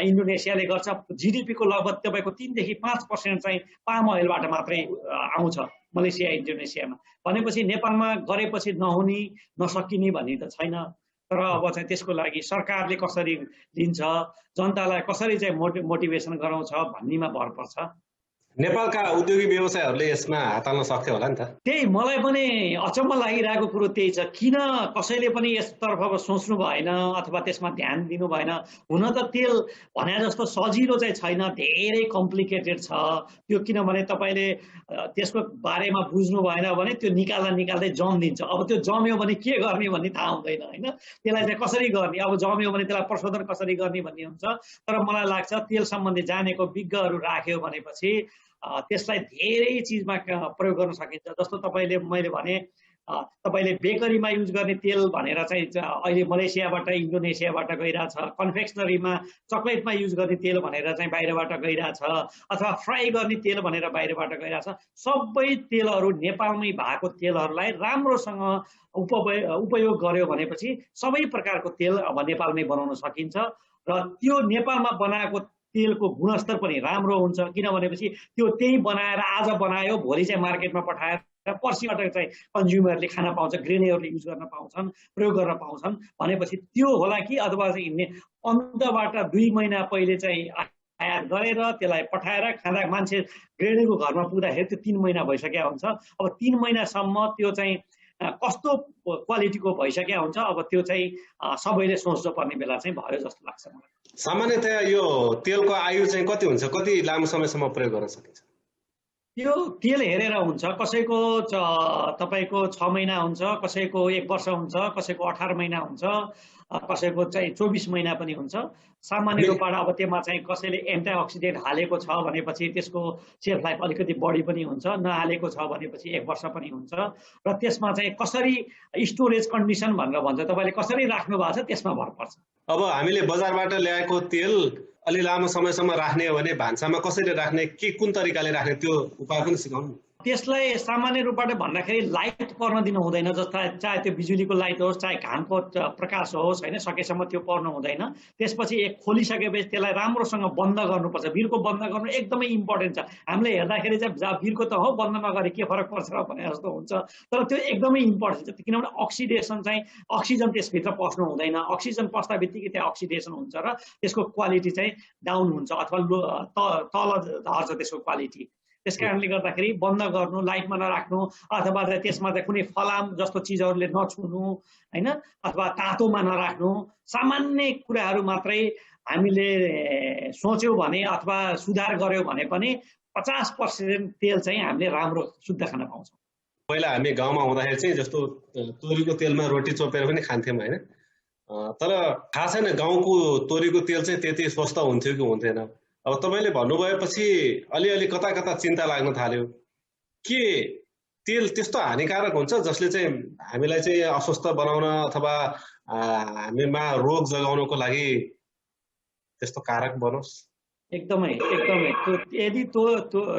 इन्डोनेसियाले गर्छ। जिडिपीको लगभग तपाईँको 3-5% चाहिँ पाम ओइलबाट मात्रै आउँछ मलेसिया इन्डोनेसियामा। भनेपछि नेपालमा गरेपछि नसकिने भन्ने त छैन। तर अब चाहिँ त्यसको लागि सरकारले कसरी लिन्छ, जनतालाई कसरी चाहिँ मोटिभेसन गराउँछ भन्नेमा भर पर्छ। नेपालका उद्योगी व्यवसायहरूले यसमा हात हाल्न सक्थ्यो होला नि त? त्यही मलाई पनि अचम्म लागिरहेको कुरो त्यही छ। किन कसैले पनि यसतर्फ सोच्नु भएन अथवा त्यसमा ध्यान दिनु भएन? हुन त तेल भने जस्तो सजिलो चाहिँ छैन, धेरै कम्प्लिकेटेड छ त्यो। किनभने तपाईँले त्यसको बारेमा बुझ्नु भएन भने त्यो निकाल्दै जमिदिन्छ। अब त्यो जम्यो भने के गर्ने भन्ने थाहा हुँदैन होइन। त्यसलाई चाहिँ कसरी गर्ने, अब जम्यो भने त्यसलाई प्रशोधन कसरी गर्ने भन्ने हुन्छ। तर मलाई लाग्छ तेल सम्बन्धी जानेको विज्ञहरू राख्यो भनेपछि त्यसलाई धेरै चिजमा प्रयोग गर्न सकिन्छ। जस्तो मैले भने तपाईँले बेकरीमा युज गर्ने तेल भनेर चाहिँ अहिले मलेसियाबाट इन्डोनेसियाबाट गइरहेछ, कन्फेक्सनरीमा चकलेटमा युज गर्ने तेल भनेर चाहिँ बाहिरबाट गइरहेछ, अथवा फ्राई गर्ने तेल भनेर बाहिरबाट गइरहेछ। सबै तेलहरू नेपालमै भएको तेलहरूलाई राम्रोसँग उपयोग गर्यो भनेपछि सबै प्रकारको तेल अब नेपालमै बनाउन सकिन्छ र त्यो नेपालमा बनाएको तेलको गुणस्तर पनि राम्रो हुन्छ। किनभनेपछि त्यो त्यही बनाएर आज बनायो, भोलि चाहिँ मार्केटमा पठाएर पर्सिबाट चाहिँ कन्ज्युमरले खान पाउँछ, गृहिणीहरूले युज गर्न पाउँछन्, प्रयोग गर्न पाउँछन् भनेपछि त्यो होला कि अथवा चाहिँ अन्तबाट 2 महिना पहिले चाहिँ आयात गरेर त्यसलाई पठाएर खाँदा मान्छे गृहिणीको घरमा पुग्दाखेरि त्यो 3 महिना भइसकेको हुन्छ। अब 3 महिनासम्म त्यो चाहिँ कस्तो क्वालिटीको भइसकेको हुन्छ, अब त्यो चाहिँ सबैले सोच्नु पर्ने बेला चाहिँ भयो जस्तो लाग्छ मलाई। सामान्यतया यो तेलको आयु चाहिँ कति हुन्छ, कति लामो समयसम्म प्रयोग गर्न सकिन्छ? यो तेल हेरेर हुन्छ, कसैको तपाईँको 6 महिना हुन्छ, कसैको 1 वर्ष हुन्छ, कसैको 18 महिना हुन्छ, कसैको चाहिँ 24 महिना पनि हुन्छ। सामान्य रूपबाट अब त्यसमा चाहिँ कसैले एन्टिअक्सिडेन्ट हालेको छ भनेपछि त्यसको सेल्फ लाइफ अलिकति बढी पनि हुन्छ, नहालेको छ भनेपछि 1 वर्ष पनि हुन्छ। र त्यसमा चाहिँ कसरी स्टोरेज कन्डिसन भनेर भन्छ, तपाईँले कसरी राख्नु भएको छ त्यसमा भर पर्छ। अब हामीले बजारबाट ल्याएको तेल अलि लामो समयसम्म राख्ने हो भने भान्सामा कसरी राख्ने, के कुन तरिकाले राख्ने, त्यो उपाय पनि सिकाउनु। त्यसलाई सामान्य रूपबाट भन्दाखेरि लाइट पर्न दिनु हुँदैन। जस्ता चाहे त्यो बिजुलीको लाइट होस्, चाहे घामको प्रकाश होस्, होइन, सकेसम्म त्यो पर्नु हुँदैन। त्यसपछि एक खोलिसकेपछि त्यसलाई राम्रोसँग बन्द गर्नुपर्छ। भिरको बन्द गर्नु एकदमै इम्पोर्टेन्ट छ। हामीले हेर्दाखेरि चाहिँ भिरको त हो, बन्द नगरे के फरक पर्छ भने जस्तो हुन्छ, तर त्यो एकदमै इम्पोर्टेन्ट छ। किनभने अक्सिडेसन चाहिँ अक्सिजन त्यसभित्र पस्नु हुँदैन। अक्सिजन पस्दा बित्तिकै त्यहाँ अक्सिडेसन हुन्छ र त्यसको क्वालिटी चाहिँ डाउन हुन्छ अथवा तल झर्छ त्यसको क्वालिटी। त्यस कारणले गर्दाखेरि बन्द गर्नु, लाइटमा नराख्नु, अथवा त्यसमा चाहिँ कुनै फलाम जस्तो चिजहरूले नछुनु, होइन, अथवा तातोमा नराख्नु। सामान्य कुराहरू मात्रै हामीले सोच्यौँ भने अथवा सुधार गर्यौँ भने पनि 50% तेल चाहिँ हामीले राम्रो शुद्ध खान पाउँछौँ। पहिला हामी गाउँमा हुँदाखेरि चाहिँ जस्तो तोरीको तेलमा रोटी चोपेर पनि खान्थ्यौँ, होइन, तर थाहा छैन गाउँको तोरीको तेल चाहिँ त्यति स्वस्थ हुन्थ्यो कि हुन्थेन। अब तपाईँले भन्नुभएपछि अलिअलि कता कता चिन्ता लाग्न थाल्यो। के तेल त्यस्तो हानिकारक हुन्छ जसले चाहिँ हामीलाई चाहिँ अस्वस्थ बनाउन अथवा हामीमा रोग जगाउनको लागि त्यस्तो कारक बनोस्? एकदमै यदि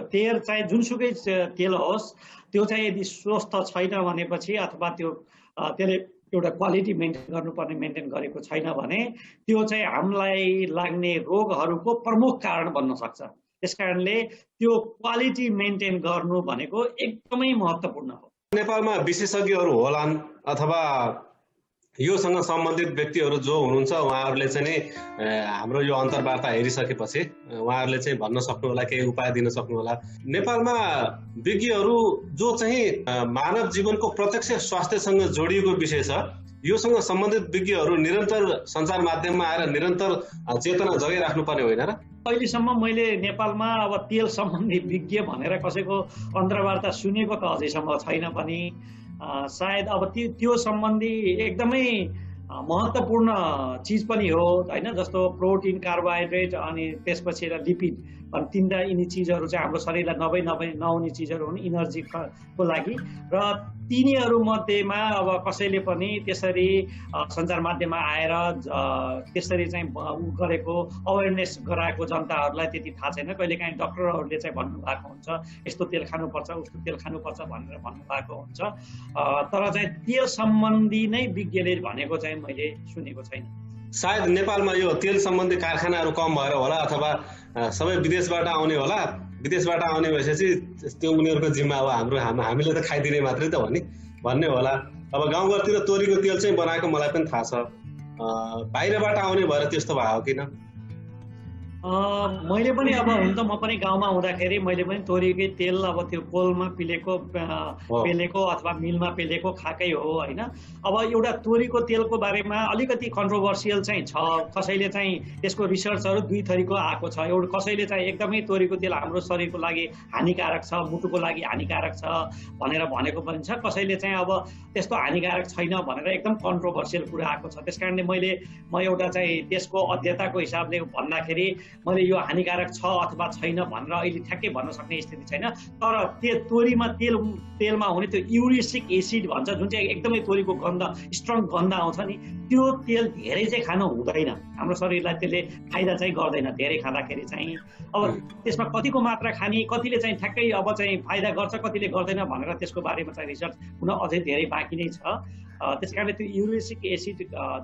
तेल चाहिँ जुनसुकै तेल होस्, त्यो चाहिँ यदि स्वस्थ छैन भनेपछि अथवा त्यसले एउटा क्वालिटी मेन्टेन गरेको छैन भने त्यो चाहिँ हामीलाई लाग्ने रोगहरूको प्रमुख कारण बन्न सक्छ। त्यस कारणले त्यो क्वालिटी मेन्टेन गर्नु भनेको एकदमै महत्त्वपूर्ण हो। नेपालमा विशेषज्ञहरू होलान् अथवा योसँग सम्बन्धित व्यक्तिहरू जो हुनुहुन्छ उहाँहरूले चाहिँ नि हाम्रो यो अन्तर्वार्ता हेरिसकेपछि उहाँहरूले चाहिँ भन्न सक्नु होला, केही उपाय दिन सक्नु होला। नेपालमा विज्ञहरू जो चाहिँ मानव जीवनको प्रत्यक्ष स्वास्थ्यसँग जोडिएको विषय छ, योसँग सम्बन्धित विज्ञहरू निरन्तर सञ्चार माध्यममा आएर निरन्तर चेतना जगाइराख्नु पर्ने होइन र? अहिलेसम्म मैले नेपालमा अब तेल सम्बन्धी विज्ञ भनेर कसैको अन्तर्वार्ता सुनेको त अझैसम्म छैन पनि। सायद अब त्यो सम्बन्धी एकदमै महत्त्वपूर्ण चिज पनि हो, होइन, जस्तो प्रोटिन, कार्बोहाइड्रेट अनि त्यसपछि लिपिड, अनि 3टा यिनी चिजहरू चाहिँ हाम्रो शरीरलाई नहुने चिजहरू हुन् इनर्जीको लागि। र तिनीहरू मध्येमा अब कसैले पनि त्यसरी सञ्चार माध्यममा आएर त्यसरी चाहिँ गरेको अवेरनेस गराएको जनताहरूलाई त्यति थाहा छैन। कहिलेकाहीँ डक्टरहरूले चाहिँ भन्नुभएको हुन्छ यस्तो तेल खानुपर्छ, उस्तो तेल खानुपर्छ भनेर भन्नुभएको हुन्छ, तर चाहिँ तेल सम्बन्धी नै विज्ञले भनेको चाहिँ मैले सुनेको छैन। सायद नेपालमा यो तेल सम्बन्धी कारखानाहरू कम भएर होला अथवा सबै विदेशबाट आउने होला। विदेशबाट आउने भएपछि त्यो उनीहरूको जिम्मा हो, हामीले त खाइदिने मात्रै त भन्ने होला। अब गाउँघरतिर तोरीको तेल चाहिँ बनाएको मलाई पनि थाहा छ, बाहिरबाट आउने भएर त्यस्तो भयो किन? मैले पनि अब हुन त म पनि गाउँमा हुँदाखेरि मैले पनि तोरीकै तेल अब त्यो कोलमा पेलेको अथवा मिलमा पेलेको खाएकै हो, होइन। अब एउटा तोरीको तेलको बारेमा अलिकति कन्ट्रोभर्सियल चाहिँ छ। कसैले चाहिँ त्यसको रिसर्चहरू 2 थरीको आएको छ। एउटा कसैले चाहिँ एकदमै तोरीको तेल हाम्रो शरीरको लागि हानिकारक छ, मुटुको लागि हानिकारक छ भनेर भनेको पनि छ। कसैले चाहिँ अब त्यस्तो हानिकारक छैन भनेर एकदम कन्ट्रोभर्सियल कुरा आएको छ। त्यस कारणले म एउटा चाहिँ त्यसको अध्ययताको हिसाबले भन्दाखेरि मैले यो हानिकारक छ अथवा छैन भनेर अहिले ठ्याक्कै भन्न सक्ने स्थिति छैन। तर त्यो तोरीमा तेलमा हुने त्यो युरिक एसिड भन्छ जुन चाहिँ एकदमै तोरीको गन्ध स्ट्रङ गन्ध आउँछ नि, त्यो तेल धेरै चाहिँ खानु हुँदैन। हाम्रो शरीरलाई त्यसले फाइदा चाहिँ गर्दैन धेरै खाँदाखेरि चाहिँ। अब त्यसमा कतिको मात्रा खाने, कतिले चाहिँ ठ्याक्कै अब चाहिँ फाइदा गर्छ कतिले गर्दैन भनेर त्यसको बारेमा चाहिँ रिसर्च हुन अझै धेरै बाँकी नै छ। त्यस कारणले त्यो युरिक एसिड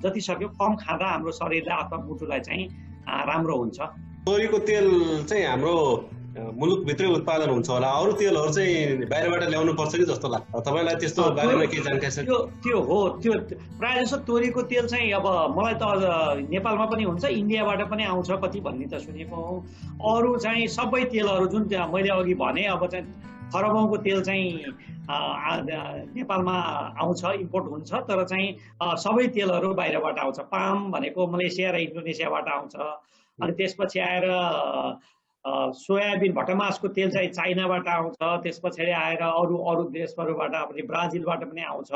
जति सक्यो कम खाँदा हाम्रो शरीरलाई अथवा मुटुलाई चाहिँ राम्रो हुन्छ। तोरीको तेल चाहिँ हाम्रो मुलुकभित्रै उत्पादन हुन्छ होला, अरू तेलहरू चाहिँ बाहिरबाट ल्याउनु पर्छ कि जस्तो लाग्छ तपाईँलाई? त्यस्तो बारेमा के जानकारी छ? त्यो हो, त्यो प्रायः जसो तोरीको तेल चाहिँ अब मलाई त नेपालमा पनि हुन्छ, इन्डियाबाट पनि आउँछ कति भन्ने त सुनेको हौ। अरू चाहिँ सबै तेलहरू जुन मैले अघि भने अब चाहिँ खरबौँको तेल चाहिँ नेपालमा आउँछ, इम्पोर्ट हुन्छ, तर चाहिँ सबै तेलहरू बाहिरबाट आउँछ। पाम भनेको मलेसिया र इन्डोनेसियाबाट आउँछ। अनि त्यसपछि आएर सोयाबिन भटमासको तेल चाहिँ चाइनाबाट आउँछ। त्यस पछाडि आएर अरू देशहरूबाट पनि ब्राजिलबाट पनि आउँछ।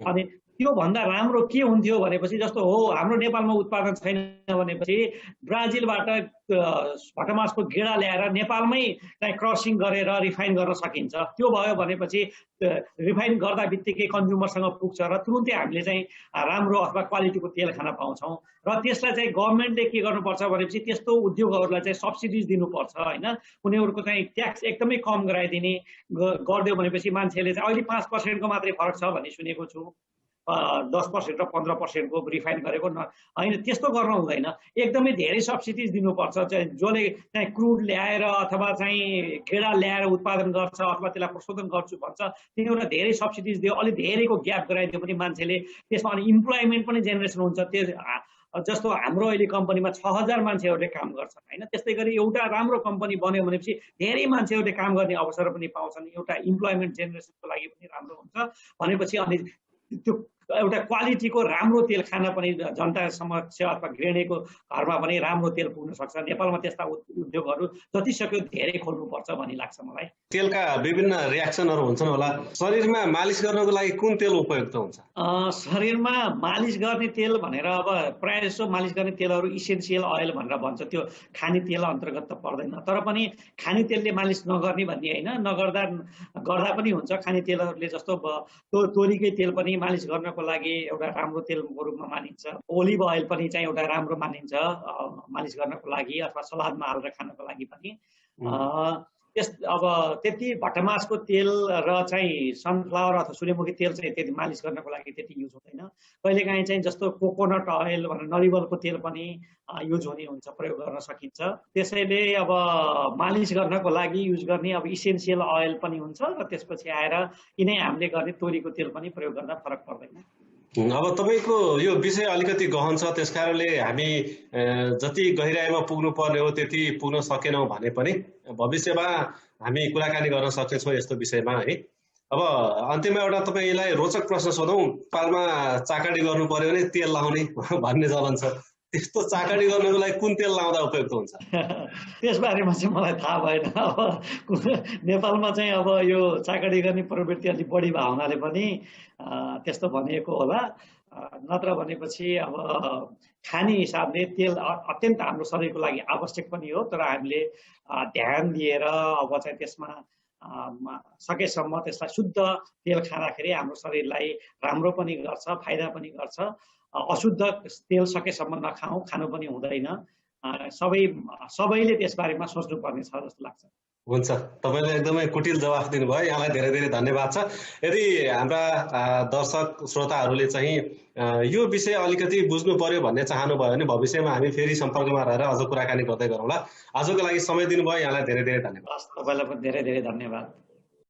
अनि त्योभन्दा राम्रो के हुन्थ्यो भनेपछि जस्तो हो हाम्रो नेपालमा उत्पादन छैन भनेपछि ब्राजिलबाट भटमासको गेडा ल्याएर नेपालमै चाहिँ क्रसिङ गरेर रिफाइन गर्न सकिन्छ। त्यो भयो भनेपछि रिफाइन गर्दा बित्तिकै कन्ज्युमरसँग पुग्छ र तुरुन्तै हामीले चाहिँ राम्रो अथवा क्वालिटीको तेल खान पाउँछौँ। र त्यसलाई चाहिँ गभर्मेन्टले के गर्नुपर्छ भनेपछि त्यस्तो उद्योगहरूलाई चाहिँ सब्सिडिज दिनुपर्छ होइन, उनीहरूको चाहिँ ट्याक्स एकदमै कम गराइदिने गरिदियो भनेपछि मान्छेले चाहिँ अहिले 5% मात्रै फरक छ भन्ने सुनेको छु, 10% र 15% को रिफाइन गरेको होइन, त्यस्तो गर्न हुँदैन। एकदमै धेरै सब्सिडिज दिनुपर्छ। जसले चाहिँ क्रुड ल्याएर अथवा चाहिँ गेडा ल्याएर उत्पादन गर्छ अथवा त्यसलाई प्रशोधन गर्छु भन्छ तिनीहरूलाई धेरै सब्सिडिज दियो, अलिक धेरैको ग्याप गराइदियो भने मान्छेले त्यसमा अनि इम्प्लोइमेन्ट पनि जेनेरेसन हुन्छ। त्यो जस्तो हाम्रो अहिले कम्पनीमा 6000 मान्छेहरूले काम गर्छन् होइन, त्यस्तै गरी एउटा राम्रो कम्पनी बन्यो भनेपछि धेरै मान्छेहरूले काम गर्ने अवसर पनि पाउँछन्, एउटा इम्प्लोइमेन्ट जेनेरेसनको लागि पनि राम्रो हुन्छ भनेपछि अनि त्यो एउटा क्वालिटीको राम्रो तेल खान पनि जनता समक्ष अथवा गृहिणीको घरमा पनि राम्रो तेल पुग्न सक्छ। नेपालमा त्यस्ता उद्योगहरू जति सक्यो धेरै खोल्नुपर्छ भन्ने लाग्छ मलाई। तेलका विभिन्न रियाक्सनहरू हुन्छन् होला, शरीरमा मालिस गर्नको लागि कुन तेल उपयुक्त हुन्छ? शरीरमा मालिस गर्ने तेल भनेर अब प्रायः जसो मालिस गर्ने तेलहरू इसेन्सियल ओइल भनेर भन्छ, त्यो खाने तेल अन्तर्गत त पर्दैन। तर पनि खाने तेलले मालिस नगर्ने भन्ने होइन, गर्दा पनि हुन्छ। खाने तेलहरूले जस्तो तोरीकै तेल पनि मालिस गर्नको लागि एउटा राम्रो तेलको रूपमा मानिन्छ। ओलिभ ओइल पनि चाहिँ एउटा राम्रो मानिन्छ मालिस गर्नको लागि अथवा सलादमा हालेर खानको लागि पनि। अब त्यति भटमासको तेल र चाहिँ सनफ्लावर अथवा सूर्यमुखी तेल चाहिँ त्यति मालिस गर्नको लागि त्यति युज हुँदैन। कहिलेकाहीँ चाहिँ जस्तो कोकोनट ओइल भनेर नरिवलको तेल पनि युज हुने हुन्छ, प्रयोग गर्न सकिन्छ। त्यसैले अब मालिस गर्नको लागि युज गर्ने अब इसेन्सियल ओइल पनि हुन्छ र त्यसपछि आएर यिनै हामीले गर्ने तोरीको तेल पनि प्रयोग गर्दा फरक पर्दैन। अब तपाईँको यो विषय अलिकति गहन छ, त्यस कारणले हामी जति गहिराइमा पुग्नु पर्ने हो त्यति पुग्न सकेनौँ भने पनि भविष्यमा हामी कुराकानी गर्न सक्नेछौँ यस्तो विषयमा है। अब अन्त्यमा एउटा तपाईँलाई रोचक प्रश्न सोधौँ, नेपालमा चाकडी गर्नु पर्यो भने तेल लाउने भन्ने चलन छ, त्यस्तो चाकडी गर्नको लागि कुन तेल लाउँदा उपयुक्त हुन्छ? त्यसबारेमा चाहिँ मलाई थाहा भएन। अब नेपालमा चाहिँ अब यो चाकडी गर्ने प्रवृत्ति अलिक बढी भएको हुनाले पनि त्यस्तो भनिएको होला, नत्र भनेपछि अब खाने हिसाबले तेल अत्यन्त हाम्रो शरीरको लागि आवश्यक पनि हो। तर हामीले ध्यान दिएर अब चाहिँ त्यसमा सकेसम्म त्यसलाई शुद्ध तेल खाँदाखेरि हाम्रो शरीरलाई राम्रो पनि गर्छ, फाइदा पनि गर्छ। अशुद्ध तेल सकेसम्म नखाऊ, खानु पनि हुँदैन। सबैले त्यसबारेमा सोच्नुपर्ने छ जस्तो लाग्छ। हुन्छ, तपाईँले एकदमै कुटिल जवाफ दिनुभयो, यहाँलाई धेरै धेरै धन्यवाद छ। यदि हाम्रा दर्शक श्रोताहरूले चाहिँ यो विषय अलिकति बुझ्नु पर्यो भन्ने चाहनुभयो भने भविष्यमा हामी फेरि सम्पर्कमा रहेर अझ कुराकानी गर्दै गरौँला। आजको लागि समय दिनुभयो, यहाँलाई धेरै धेरै धन्यवाद। तपाईँलाई पनि धेरै धेरै धन्यवाद।